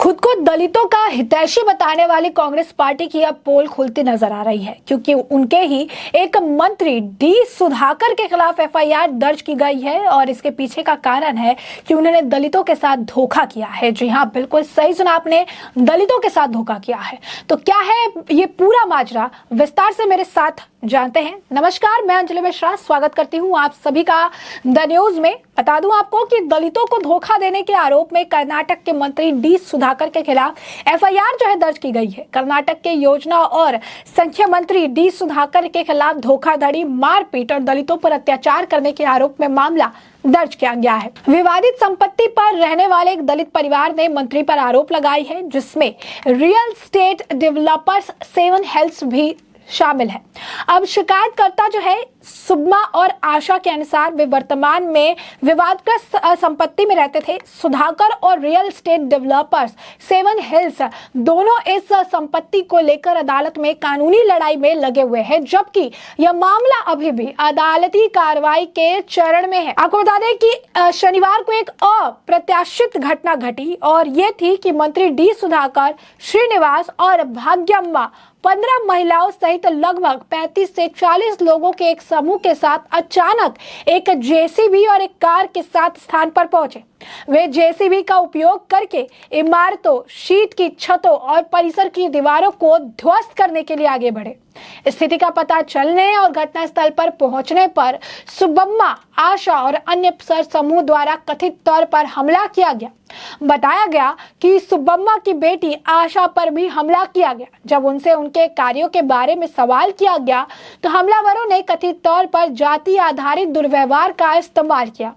खुद को दलितों का हितैषी बताने वाली कांग्रेस पार्टी की अब पोल खुलती नजर आ रही है, क्योंकि उनके ही एक मंत्री डी सुधाकर के खिलाफ एफआईआर दर्ज की गई है। और इसके पीछे का कारण है कि उन्होंने दलितों के साथ धोखा किया है। जी हाँ, बिल्कुल सही सुना आपने, दलितों के साथ धोखा किया है। तो क्या है ये पूरा माजरा, विस्तार से मेरे साथ जानते हैं। नमस्कार, मैं अंजलि मिश्रा स्वागत करती हूँ आप सभी का द न्यूज में। बता दूं आपको कि दलितों को धोखा देने के आरोप में कर्नाटक के मंत्री डी सुधाकर के खिलाफ एफआईआर जो है दर्ज की गई है। कर्नाटक के योजना और संख्या मंत्री डी सुधाकर के खिलाफ धोखाधड़ी, मारपीट और दलितों पर अत्याचार करने के आरोप में मामला दर्ज किया गया है। विवादित संपत्ति पर रहने वाले एक दलित परिवार ने मंत्री पर आरोप लगाई है, जिसमें रियल स्टेट डेवलपर्स 7 हेल्थ भी शामिल है। अब शिकायतकर्ता जो है सुब्मा और आशा के अनुसार वे वर्तमान में विवादग्रस्त संपत्ति में रहते थे। सुधाकर और रियल स्टेट डेवलपर्स 7 हिल्स दोनों इस संपत्ति को लेकर अदालत में कानूनी लड़ाई में लगे हुए हैं, जबकि यह मामला अभी भी अदालती कार्रवाई के चरण में है। आपको बता दें कि शनिवार को एक अप्रत्याशित घटना घटी और ये थी कि मंत्री डी सुधाकर, श्रीनिवास और भाग्यम्मा 15 महिलाओं सहित लगभग 35 से 40 लोगों के एक समूह के साथ अचानक एक जेसीबी और एक कार के साथ स्थान पर पहुंचे। वे जेसीबी का उपयोग करके इमारतों, शीट की छतों और परिसर की दीवारों को ध्वस्त करने के लिए आगे बढ़े। स्थिति का पता चलने और घटनास्थल पर पहुंचने पर सुब्बम्मा, आशा और अन्य समूह द्वारा कथित तौर पर हमला किया गया। बताया गया कि सुब्बम्मा की बेटी आशा पर भी हमला किया गया। जब उनसे उनके कार्यों के बारे में सवाल किया गया तो हमलावरों ने कथित तौर पर जाति आधारित दुर्व्यवहार का इस्तेमाल किया।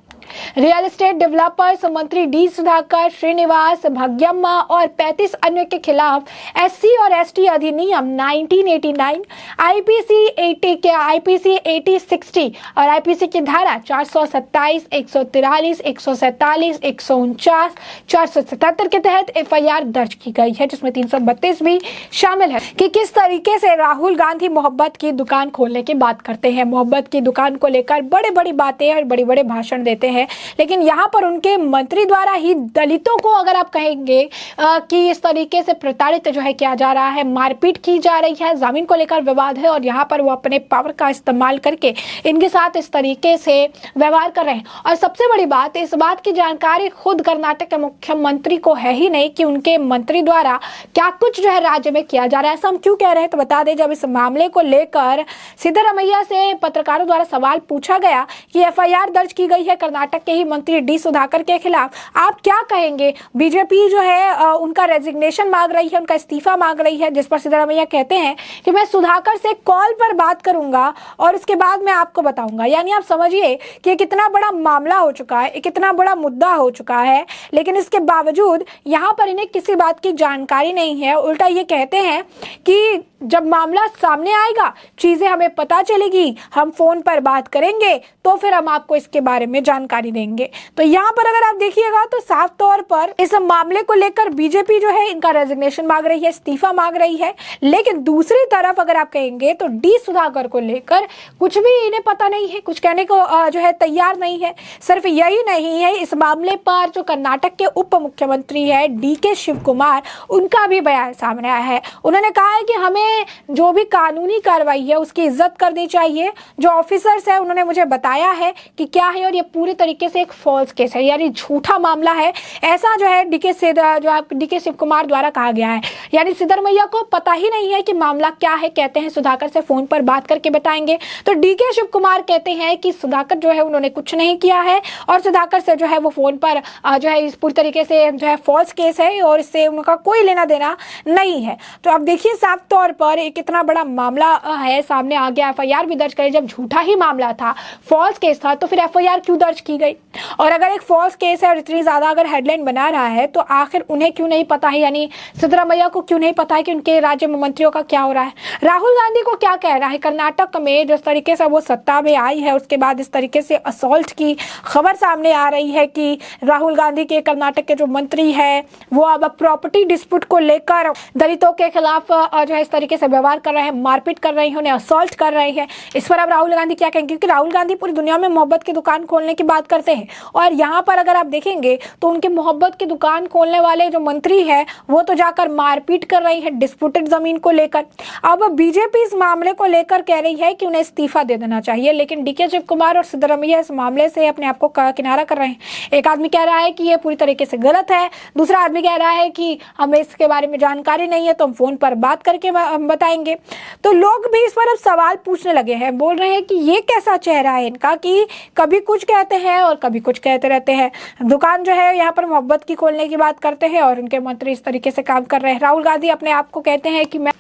रियल एस्टेट डेवलपर्स मंत्री डी सुधाकर, श्रीनिवास, भाग्यम्मा और 35 अन्य के खिलाफ एससी और एसटी अधिनियम 1989, आईपीसी 8060 और आईपीसी की धारा 427, 143, 147, 149, 477 के तहत एफआईआर दर्ज की गई है, जिसमें 332 भी शामिल है। कि किस तरीके से राहुल गांधी मोहब्बत की दुकान खोलने की बात करते हैं, मोहब्बत की दुकान को लेकर बड़ी बड़ी बातें और बड़े बड़े भाषण देते हैं, लेकिन यहाँ पर उनके मंत्री द्वारा ही दलितों को, अगर आप कहेंगे कि इस तरीके से प्रताड़ित जो है किया जा रहा है, मारपीट की जा रही है, जमीन को लेकर विवाद है और यहाँ पर वो अपने पावर का इस्तेमाल करके इनके साथ इस तरीके से व्यवहार कर रहे हैं। और सबसे बड़ी बात, इस बात की जानकारी खुद कर्नाटक के मुख्यमंत्री को है ही नहीं कि उनके मंत्री द्वारा क्या कुछ जो है राज्य में किया जा रहा है। ऐसा हम क्यों कह रहे हैं, तो बता दें, जब इस मामले को लेकर सिद्धरमैया से पत्रकारों द्वारा सवाल पूछा गया कि एफआईआर दर्ज की गई है कर्नाटक के ही मंत्री डी सुधाकर के खिलाफ, आप क्या कहेंगे। बीजेपी जो है उनका रेजिग्नेशन मांग रही है, उनका इस्तीफा मांग रही है, जिस पर सिद्धरमैया कहते हैं कि मैं सुधाकर से कॉल पर बात करूंगा और उसके बाद मैं आपको बताऊंगा। यानी आप समझिए कि कितना बड़ा मामला हो चुका है, कितना बड़ा मुद्दा हो चुका है, लेकिन इसके बावजूद यहाँ पर इन्हें किसी बात की जानकारी नहीं है। उल्टा ये कहते हैं कि जब मामला सामने आएगा, चीजें हमें पता चलेगी, हम फोन पर बात करेंगे तो फिर हम आपको इसके बारे में जानकारी देंगे। तो यहाँ पर अगर आप देखिएगा तो साफ तौर पर इस मामले को लेकर बीजेपी जो है इनका रेजिग्नेशन मांग रही है, इस्तीफा मांग रही है। लेकिन दूसरी तरफ अगर आप कहेंगे तो डी सुधाकर को लेकर कुछ भी इन्हें पता नहीं है, कुछ कहने को जो है तैयार नहीं है। सिर्फ यही नहीं है, इस मामले पर जो कर्नाटक के उप मुख्यमंत्री है डीके शिव कुमार, उनका भी बयान सामने आया है। उन्होंने कहा है कि हमें जो भी कानूनी कार्रवाई है उसकी इज्जत करनी चाहिए। जो ऑफिसर्स है उन्होंने मुझे बताया है कि क्या है और ये पूरी तरीके से एक फॉल्स केस है, यानी झूठा मामला है। ऐसा जो है डीके शिव कुमार द्वारा कहा गया है। यानी सिद्धरमैया को पता ही नहीं है कि मामला क्या है। कहते हैं सुधाकर से फोन पर बात करके बताएंगे, तो डीके शिव कुमार कहते हैं कि सुधाकर जो है उन्होंने कुछ नहीं किया है और सुधाकर से जो है वो फोन पर जो है इस पूरी तरीके से जो है फॉल्स केस है और इससे उनका कोई लेना देना नहीं है। तो अब देखिए साफ तौर पर एक इतना बड़ा मामला है, सामने आ गया, एफआईआर भी दर्ज करी। जब झूठा ही मामला था, फॉल्स केस था, तो फिर एफआईआर क्यों दर्ज की गई। और अगर एक फॉल्स केस है और इतनी ज्यादा अगर हेडलाइन बना रहा है तो आखिर उन्हें क्यों नहीं पता है, यानी सिद्धरमैया को क्यों नहीं पता है कि उनके राज्य में मंत्रियों का क्या हो रहा है। राहुल गांधी को क्या कहना है, कर्नाटक में जिस तरीके से वो सत्ता में आई है उसके बाद इस तरीके से असॉल्ट की खबर सामने आ रही है कि राहुल गांधी के कर्नाटक के जो मंत्री है वो अब प्रॉपर्टी डिस्प्यूट को लेकर दलितों के खिलाफ जो है इस तरीके तरीके से व्यवहार कर रहे हैं, मारपीट कर रहे हैं, उन्हें असॉल्ट कर रहे हैं। इस पर अब राहुल गांधी क्या कहेंगे? क्योंकि राहुल गांधी पूरी दुनिया में मोहब्बत की दुकान खोलने की बात करते हैं और यहाँ पर अगर आप देखेंगे तो उनके मोहब्बत की दुकान खोलने वाले जो मंत्री है वो तो जाकर मारपीट कर रही है डिस्प्यूटेड जमीन को लेकर। अब बीजेपी इस मामले को लेकर कह रही है कि उन्हें इस्तीफा दे देना चाहिए, लेकिन डीके शिव कुमार और सिद्धरमैया इस मामले से अपने आप को किनारा कर रहे हैं। एक आदमी कह रहा है कि ये पूरी तरीके से गलत है, दूसरा आदमी कह रहा है कि हमें इसके बारे में जानकारी नहीं है तो हम फोन पर बात करके बताएंगे। तो लोग भी इस पर अब सवाल पूछने लगे हैं, बोल रहे हैं कि ये कैसा चेहरा है इनका कि कभी कुछ कहते हैं और कभी कुछ कहते रहते हैं। दुकान जो है यहाँ पर मोहब्बत की खोलने की बात करते हैं और उनके मंत्री इस तरीके से काम कर रहे हैं। राहुल गांधी अपने आप को कहते हैं कि मैं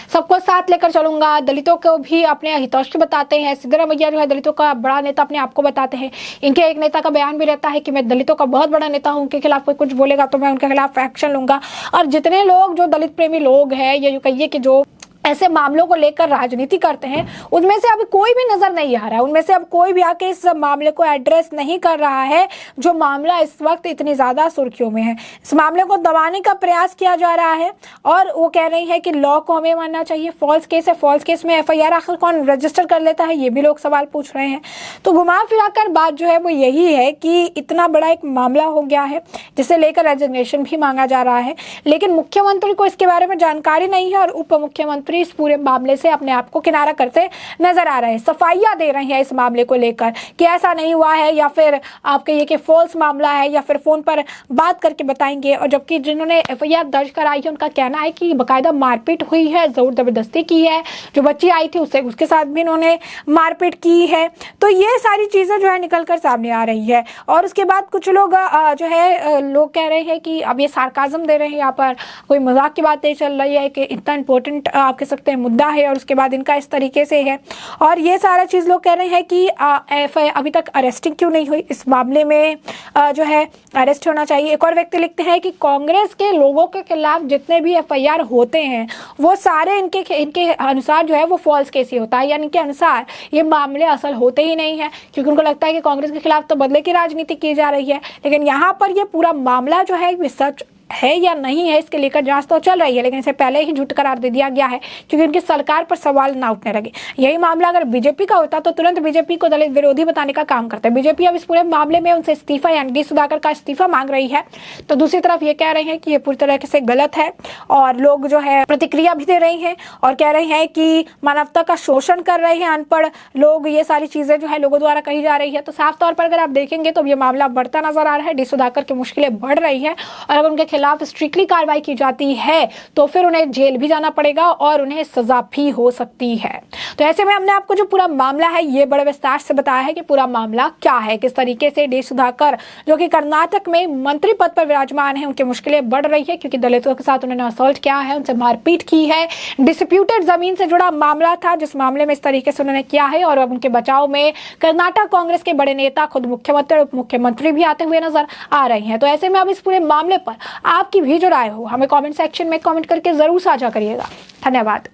सबको साथ लेकर चलूंगा, दलितों को भी अपने हितैषी बताते हैं। सिद्धरमैया जो है दलितों का बड़ा नेता अपने आप को बताते हैं। इनके एक नेता का बयान भी रहता है कि मैं दलितों का बहुत बड़ा नेता हूं, उनके खिलाफ कोई कुछ बोलेगा तो मैं उनके खिलाफ एक्शन लूंगा। और जितने लोग जो दलित प्रेमी लोग हैं या कहिए कि जो ऐसे मामलों को लेकर राजनीति करते हैं उनमें से अब कोई भी नजर नहीं आ रहा है, उनमें से अब कोई भी आके इस मामले को एड्रेस नहीं कर रहा है जो मामला इस वक्त इतनी ज्यादा सुर्खियों में है। इस मामले को दबाने का प्रयास किया जा रहा है और वो कह रही है कि लॉ को हमें मानना चाहिए। फॉल्स केस है, फॉल्स केस में एफआईआर आखिर कौन रजिस्टर कर लेता है, ये भी लोग सवाल पूछ रहे हैं। तो घुमा फिराकर बात जो है वो यही है कि इतना बड़ा एक मामला हो गया है जिसे लेकर रेजिग्नेशन भी मांगा जा रहा है, लेकिन मुख्यमंत्री को इसके बारे में जानकारी नहीं है और उप मुख्यमंत्री इस पूरे मामले से अपने आप को किनारा करते नजर आ रहे हैं, सफाइयां दे रहे हैं इस मामले को लेकर कि ऐसा नहीं हुआ है या फिर आप कहिए कि फॉल्स मामला है या फिर फोन पर बात करके बताएंगे। और जबकि जिन्होंने एफआईआर दर्ज कराई है उनका कहना है कि बकायदा मारपीट हुई है, जोर जबरदस्ती की है, जो बच्ची आई थी उसके साथ भी इन्होंने मारपीट की है। तो ये सारी चीजें जो है निकल कर सामने आ रही है। और उसके बाद कुछ लोग जो है लोग कह रहे हैं कि अब ये सार्काज्म दे रहे हैं, यहाँ पर कोई मजाक की बातें चल रही है कि इतना इंपॉर्टेंट आप कह सकते हैं मुद्दा है और उसके बाद इनका इस तरीके से है। और ये सारा चीज लोग कह रहे हैं कि अभी तक अरेस्टिंग क्यों नहीं हुई, इस मामले में जो है अरेस्ट होना चाहिए। एक और व्यक्ति लिखते हैं कि कांग्रेस के लोगों के खिलाफ जितने भी एफआईआर होते हैं वो सारे इनके अनुसार जो है वो फॉल्स केस ही होता है, यानी इनके अनुसार ये मामले असल होते ही नहीं है, क्योंकि उनको लगता है कि कांग्रेस के खिलाफ तो बदले की राजनीति की जा रही है। लेकिन यहाँ पर ये पूरा मामला जो है सच है या नहीं है इसके लेकर जांच तो चल रही है, लेकिन इसे पहले ही झूठ करार दे दिया गया है क्योंकि उनकी सरकार पर सवाल ना उठने लगे। यही मामला अगर बीजेपी का होता तो तुरंत बीजेपी को दलित विरोधी बताने का काम करते। बीजेपी अब इस पूरे मामले में उनसे इस्तीफा यानी डी सुधाकर का इस्तीफा मांग रही है, तो दूसरी तरफ ये कह रहे हैं कि ये पूरी तरह से गलत है और लोग जो है प्रतिक्रिया भी दे रही हैं और कह रहे हैं कि मानवता का शोषण कर रहे हैं अनपढ़ लोग, ये सारी चीजें जो है लोगों द्वारा कही जा रही है। तो साफ तौर पर अगर आप देखेंगे तो ये मामला बढ़ता नजर आ रहा है, डी सुधाकर की मुश्किलें बढ़ रही है और अगर उनके खिलाफ स्ट्रिक्टली कार्रवाई की जाती है तो फिर उन्हें जेल भी जाना पड़ेगा और उन्हें सजा भी हो सकती है। तो ऐसे में हमने आपको जो पूरा मामला है ये बड़े विस्तार से बताया है कि पूरा मामला क्या है, किस तरीके से डी सुधाकर जो कि कर्नाटक में मंत्री पद पर विराजमान है उनकी मुश्किलें बढ़ रही है क्योंकि दलितों के साथ उन्होंने असॉल्ट किया है, उनसे मारपीट की है, डिस्प्यूटेड जमीन से जुड़ा मामला था जिस मामले में इस तरीके से उन्होंने किया है और अब उनके बचाव में कर्नाटक कांग्रेस के बड़े नेता खुद मुख्यमंत्री और उप मुख्यमंत्री भी आते हुए नजर आ रहे हैं। तो ऐसे में अब इस पूरे मामले पर आपकी भी जो राय हो हमें कमेंट सेक्शन में कमेंट करके जरूर साझा करिएगा। धन्यवाद।